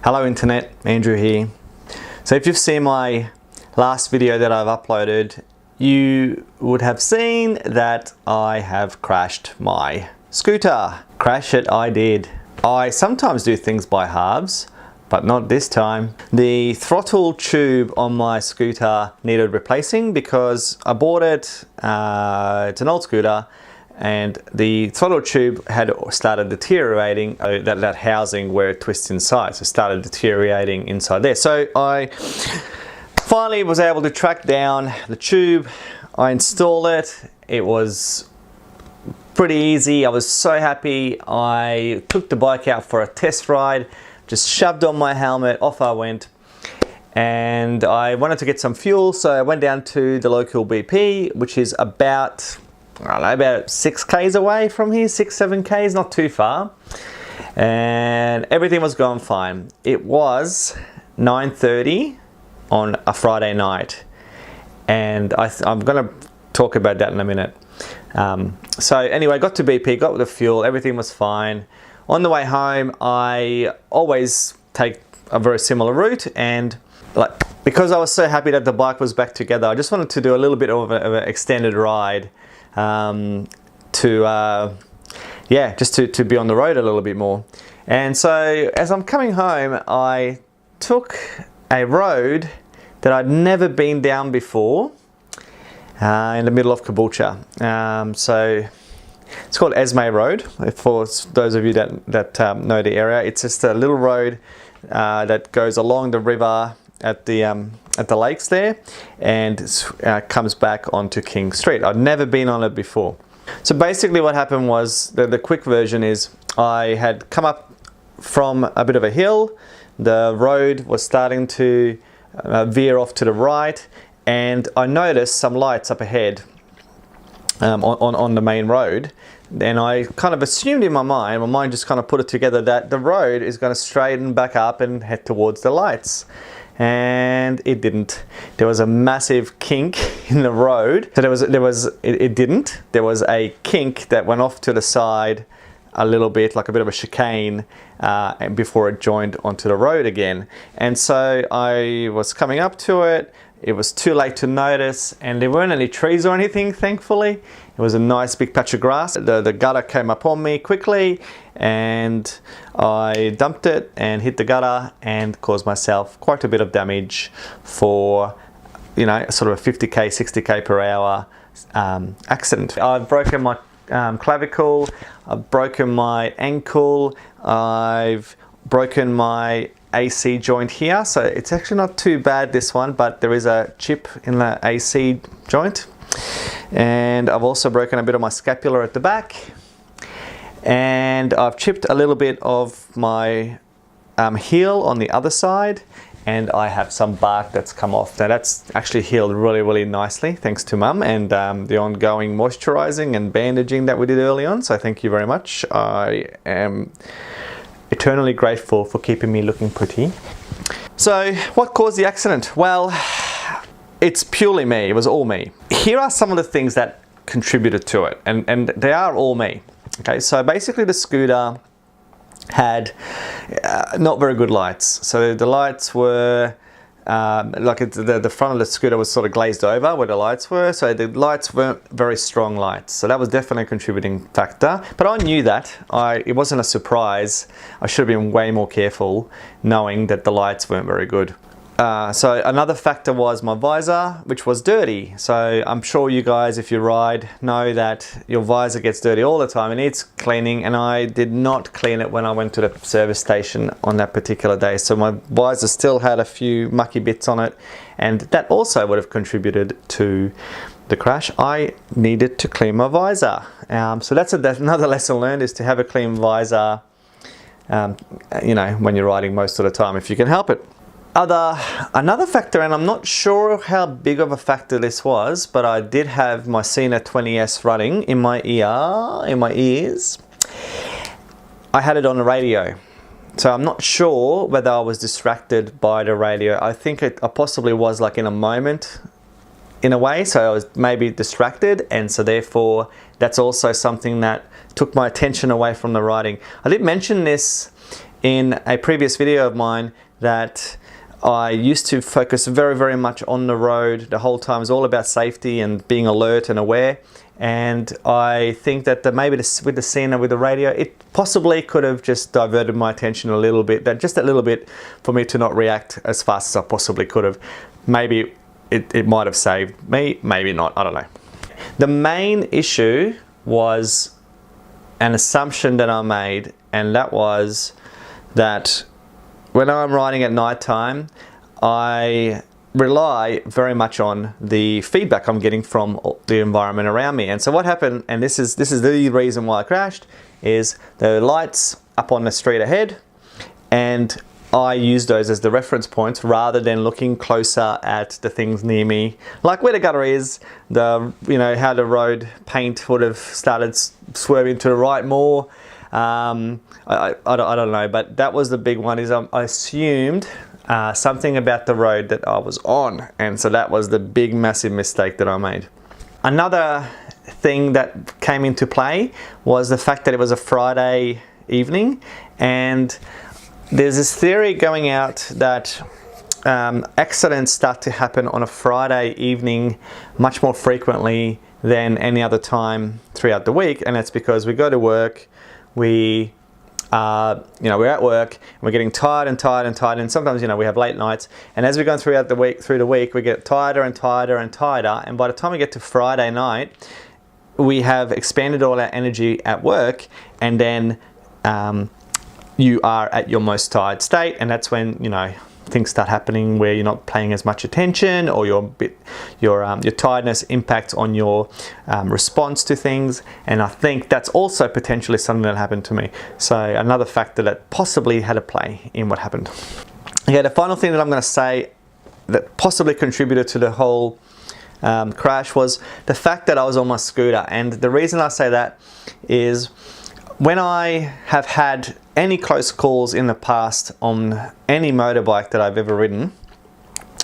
Hello Internet, Andrew here. So if you've seen my last video that I've uploaded, you would have seen that I have crashed my scooter. Crash it I did. I sometimes do things by halves, but not this time. The throttle tube on my scooter needed replacing because I bought it, it's an old scooter, and the throttle tube had started deteriorating, that housing where it twists inside, so it started deteriorating inside there. So I finally was able to track down the tube. I installed it. It was pretty easy. I was so happy. I took the bike out for a test ride, just shoved on my helmet, off I went. And I wanted to get some fuel, so I went down to the local BP, which is about, I don't know, about 6 k's away from here, 6-7 k's, not too far. And everything was going fine. It was 9:30 on a Friday night, and I'm going to talk about that in a minute. So anyway, got to BP, got the fuel, everything was fine. On the way home, I always take a very similar route, and because I was so happy that the bike was back together, I just wanted to do a little bit of an extended ride just to be on the road a little bit more. And so as I'm coming home, I took a road that I'd never been down before in the middle of Caboolture. So it's called Esme Road, for those of you that know the area. It's just a little road that goes along the river at the lakes there, and comes back onto King Street. I'd never been on it before. So basically what happened was, the quick version is, I had come up from a bit of a hill. The road was starting to veer off to the right, and I noticed some lights up ahead on the main road. And I kind of assumed in my mind just kind of put it together that the road is going to straighten back up and head towards the lights. And it didn't. There was a massive kink in the road. So it didn't. There was a kink that went off to the side a little bit, like a bit of a chicane, and before it joined onto the road again. And so I was coming up to it. It was too late to notice, and there weren't any trees or anything, thankfully. It was a nice big patch of grass. The gutter came up on me quickly, and I dumped it and hit the gutter and caused myself quite a bit of damage for, you know, sort of a 50k, 60k per hour accident. I've broken my clavicle, I've broken my ankle, I've broken my AC joint here, so it's actually not too bad, this one, but there is a chip in the AC joint. And I've also broken a bit of my scapula at the back, and I've chipped a little bit of my heel on the other side, and I have some bark that's come off. Now that's actually healed really nicely, thanks to Mum and the ongoing moisturizing and bandaging that we did early on, so thank you very much. I am eternally grateful for keeping me looking pretty. So what caused the accident? Well, it's purely me. It was all me. Here are some of the things that contributed to it, and they are all me. Okay, so basically the scooter had not very good lights. So the lights were the front of the scooter was sort of glazed over where the lights were, so the lights weren't very strong lights. So that was definitely a contributing factor. But I knew that. It wasn't a surprise. I should have been way more careful, knowing that the lights weren't very good. So another factor was my visor, which was dirty. So I'm sure you guys, if you ride, know that your visor gets dirty all the time. It needs cleaning, and I did not clean it when I went to the service station on that particular day. So my visor still had a few mucky bits on it, and that also would have contributed to the crash. I needed to clean my visor. So that's another lesson learned, is to have a clean visor, you know, when you're riding most of the time, if you can help it. Another factor, and I'm not sure how big of a factor this was, but I did have my Cena 20S running in my ears. I had it on the radio. So I'm not sure whether I was distracted by the radio. I think I possibly was, like, in a moment in a way, so I was maybe distracted, and so therefore that's also something that took my attention away from the riding. I did mention this in a previous video of mine that I used to focus very, very much on the road the whole time. It was all about safety and being alert and aware. And I think that maybe with the Sena, with the radio, it possibly could have just diverted my attention a little bit, just a little bit, for me to not react as fast as I possibly could have. Maybe it might have saved me, maybe not, I don't know. The main issue was an assumption that I made, and that was that when I'm riding at night time, I rely very much on the feedback I'm getting from the environment around me. And so what happened, and this is the reason why I crashed, is the lights up on the street ahead, and I used those as the reference points rather than looking closer at the things near me, like where the gutter is, how the road paint would have started swerving to the right more. I don't know, but that was the big one, is I assumed something about the road that I was on, and so that was the big massive mistake that I made. Another thing that came into play was the fact that it was a Friday evening, and there's this theory going out that accidents start to happen on a Friday evening much more frequently than any other time throughout the week, and that's because we go to work, we're at work, and we're getting tired, and sometimes, we have late nights, and as we're going through the week, we get tighter and tighter, and by the time we get to Friday night, we have expended all our energy at work, and then you are at your most tired state, and that's when things start happening where you're not paying as much attention, or your tiredness impacts on your response to things. And I think that's also potentially something that happened to me. So another factor that possibly had a play in what happened. Okay, the final thing that I'm going to say that possibly contributed to the whole crash was the fact that I was on my scooter. And the reason I say that is when I have had any close calls in the past on any motorbike that I've ever ridden,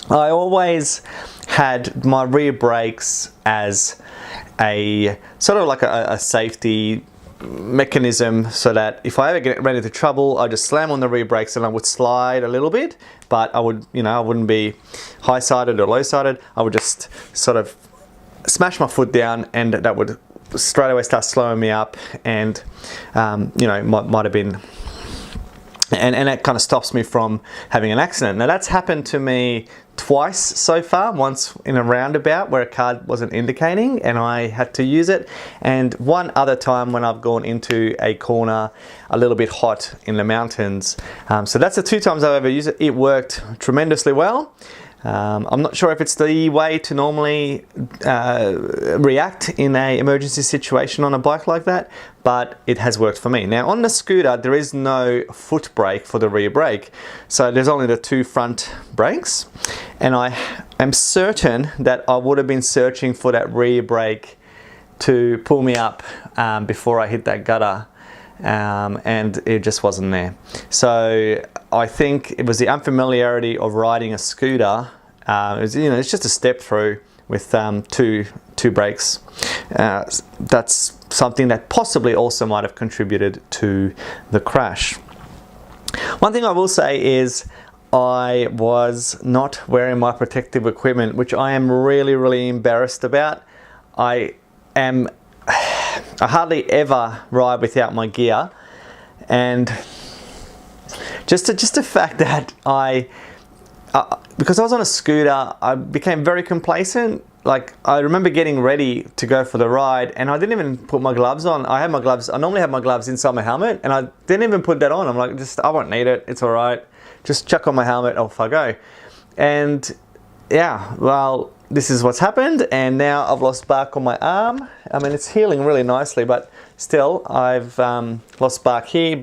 I always had my rear brakes as a sort of like a safety mechanism, so that if I ever get ran into trouble, I just slam on the rear brakes and I would slide a little bit, but I would, I wouldn't be high-sided or low-sided. I would just sort of smash my foot down, and that would straight away start slowing me up, and might have been, and that kind of stops me from having an accident. Now that's happened to me twice so far, once in a roundabout where a car wasn't indicating and I had to use it, and one other time when I've gone into a corner a little bit hot in the mountains. So that's the 2 times I've ever used it. It worked tremendously well. I'm not sure if it's the way to normally react in an emergency situation on a bike like that, but it has worked for me. Now on the scooter, there is no foot brake for the rear brake, so there's only the 2 front brakes, and I am certain that I would have been searching for that rear brake to pull me up before I hit that gutter. And it just wasn't there. So I think it was the unfamiliarity of riding a scooter. It's just a step through with two brakes. That's something that possibly also might have contributed to the crash. One thing I will say is I was not wearing my protective equipment, which I am really, really embarrassed about. I hardly ever ride without my gear, and just the fact that because I was on a scooter, I became very complacent. Like, I remember getting ready to go for the ride, and I didn't even put my gloves on. I normally have my gloves inside my helmet, and I didn't even put that on. I'm like, I won't need it, it's all right. Just chuck on my helmet, off I go. And yeah, well, this is what's happened, and now I've lost bark on my arm. I mean, it's healing really nicely, but still, I've lost bark here,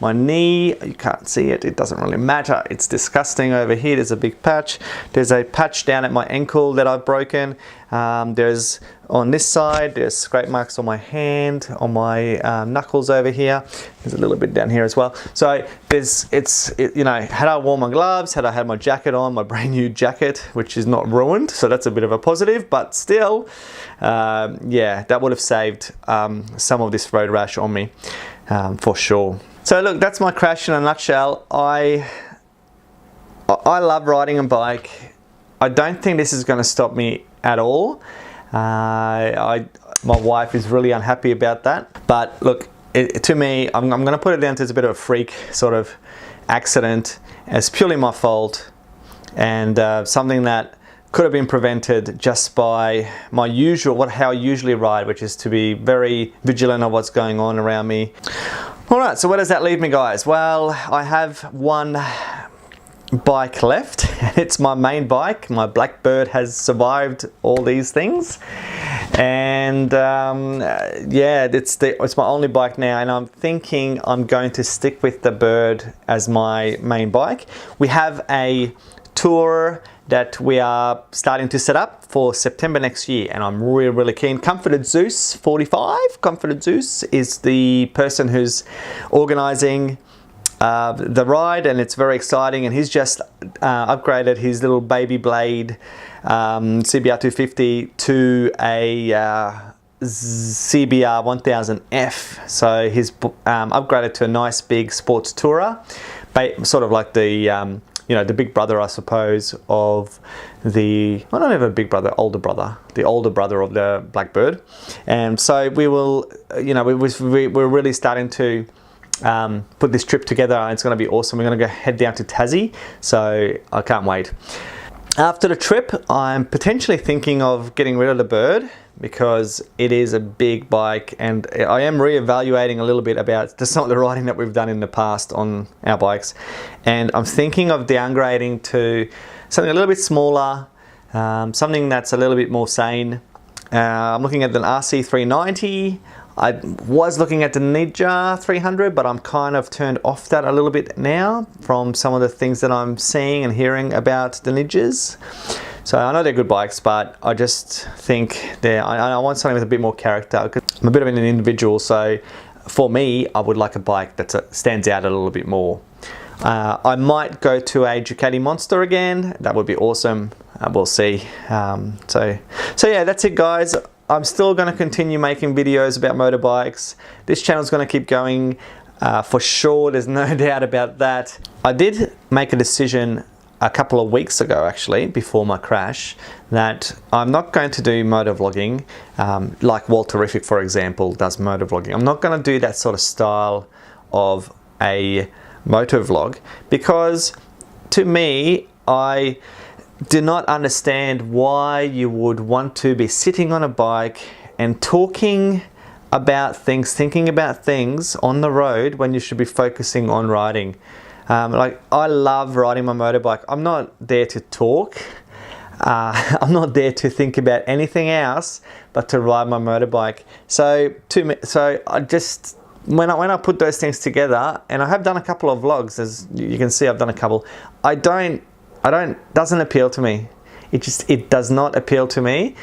my knee, you can't see it, it doesn't really matter. It's disgusting over here, there's a big patch. There's a patch down at my ankle that I've broken. There's, on this side, there's scrape marks on my hand, on my knuckles over here. There's a little bit down here as well. So had I worn my gloves, had I had my jacket on, my brand new jacket, which is not ruined, so that's a bit of a positive, but still, yeah, that would have saved some of this road rash on me, for sure. So look, that's my crash in a nutshell. I love riding a bike. I don't think this is going to stop me at all. My wife is really unhappy about that. But look, to me, I'm going to put it down to it's a bit of a freak sort of accident. It's purely my fault, and something that could have been prevented just by my how I usually ride, which is to be very vigilant of what's going on around me. Alright, so where does that leave me, guys? Well, I have one bike left. It's my main bike. My Blackbird has survived all these things, and yeah, it's my only bike now, and I'm thinking I'm going to stick with the Bird as my main bike. We have a tour that we are starting to set up for September next year, and I'm really keen. Comforted Zeus 45. Comforted Zeus is the person who's organizing the ride, and it's very exciting, and he's just upgraded his little baby blade CBR 250 to a CBR 1000F. So he's upgraded to a nice big sports tourer, sort of like the you know, the big brother, I suppose, of the, I don't have a big brother, older brother, the older brother of the Blackbird. And so we will, you know, we're really starting to put this trip together, and it's going to be awesome. We're going to go head down to Tassie, so I can't wait. After the trip, I'm potentially thinking of getting rid of the Bird because it is a big bike, and I am re-evaluating a little bit about just some of the riding that we've done in the past on our bikes, and I'm thinking of downgrading to something a little bit smaller, something that's a little bit more sane. I'm looking at the RC390. I was looking at the Ninja 300, but I'm kind of turned off that a little bit now from some of the things that I'm seeing and hearing about the Ninjas. So I know they're good bikes, but I just think I want something with a bit more character. I'm a bit of an individual, so for me, I would like a bike that stands out a little bit more. I might go to a Ducati Monster again. That would be awesome. We'll see. So yeah, that's it, guys. I'm still going to continue making videos about motorbikes. This channel is going to keep going for sure. There's no doubt about that. I did make a decision a couple of weeks ago, actually, before my crash, that I'm not going to do motovlogging like Walterific, for example, does motovlogging. I'm not going to do that sort of style of a motovlog because, to me, I do not understand why you would want to be sitting on a bike and talking about things, thinking about things on the road when you should be focusing on riding. Like, I love riding my motorbike. I'm not there to talk. I'm not there to think about anything else but to ride my motorbike. So I just, when I put those things together, and I have done a couple of vlogs, as you can see, I've done a couple. Doesn't appeal to me. It does not appeal to me.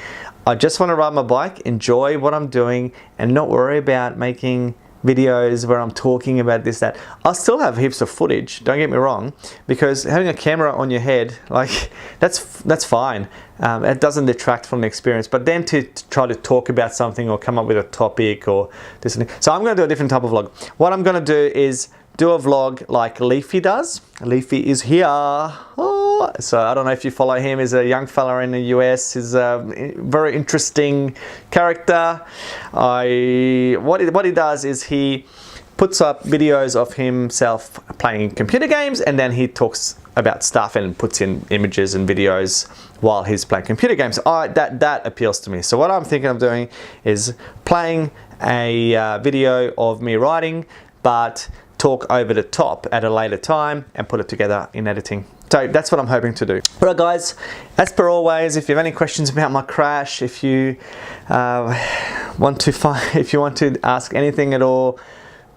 I just want to ride my bike, enjoy what I'm doing, and not worry about making videos where I'm talking about this, that. I'll still have heaps of footage, don't get me wrong, because having a camera on your head, like, that's fine. It doesn't detract from the experience, but then to try to talk about something or come up with a topic or this and that. So I'm going to do a different type of vlog. What I'm going to do is do a vlog like Leafy does. Leafy is here. Oh, so I don't know if you follow him. He's a young fella in the US. He's a very interesting character. What he does is he puts up videos of himself playing computer games, and then he talks about stuff and puts in images and videos while he's playing computer games. That appeals to me. So what I'm thinking of doing is playing a video of me riding, but talk over the top at a later time and put it together in editing. So that's what I'm hoping to do. Alright, guys, as per always, if you have any questions about my crash, if you want to ask anything at all,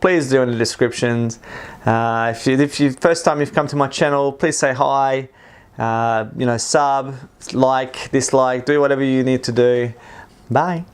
please do in the descriptions. If you first time you've come to my channel, please say hi. You know, sub, like, dislike, do whatever you need to do. Bye.